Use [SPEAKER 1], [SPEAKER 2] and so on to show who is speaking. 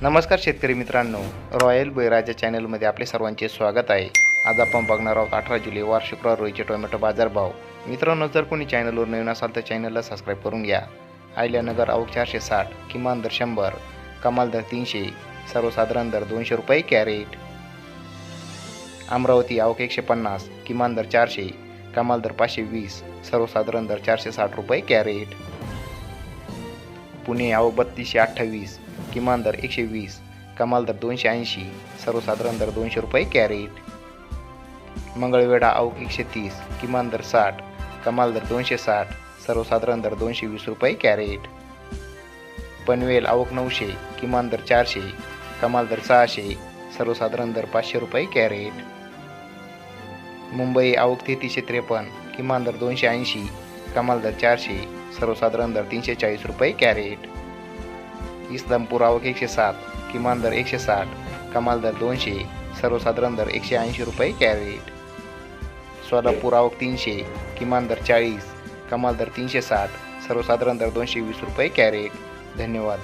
[SPEAKER 1] नमस्कार शेतकरी मित्रांनो, रॉयल बळीराजा चॅनलमध्ये आपले सर्वांचे स्वागत आहे. आज आपण बघणार आहोत 18 जुलै वार शुक्रवार रोजीचे टोमॅटो बाजारभाव. मित्रांनो, जर कोणी चॅनलवर नवीन असाल तर चॅनलला सबस्क्राईब करून घ्या. अहिल्यानगर आवक 460, किमान दर 100, कमाल दर 300, सर्वसाधारण दर 200 रुपये कॅरेट. अमरावती आवक 150, किमान दर 400, कमाल दर 520, सर्वसाधारण दर 460 रुपये कॅरेट. पुणे आवक 3228, किमान दर 120, कमाल दर 280, सर्वसाधारण दर 200 रुपये कॅरेट. मंगळवेढा आवक 130, किमान दर 60, कमाल दर 260, सर्वसाधारण दर 220 रुपये कॅरेट. पनवेल आवक 900, किमान दर 400, कमाल दर 600, सर्वसाधारण दर 500 रुपये कॅरेट. मुंबई आवक 3353, किमान दर 280, कमाल दर 400, सर्वसाधारण दर 340 रुपये कॅरेट. इस्लामपूर आवक 107, किमान दर 160, कमाल दर 200, सर्वसाधारण दर 180 रुपये कॅरेट. सोलापूर आवक 300, किमान दर 40, कमाल दर 360, सर्वसाधारण दर 220 रुपये कॅरेट. धन्यवाद.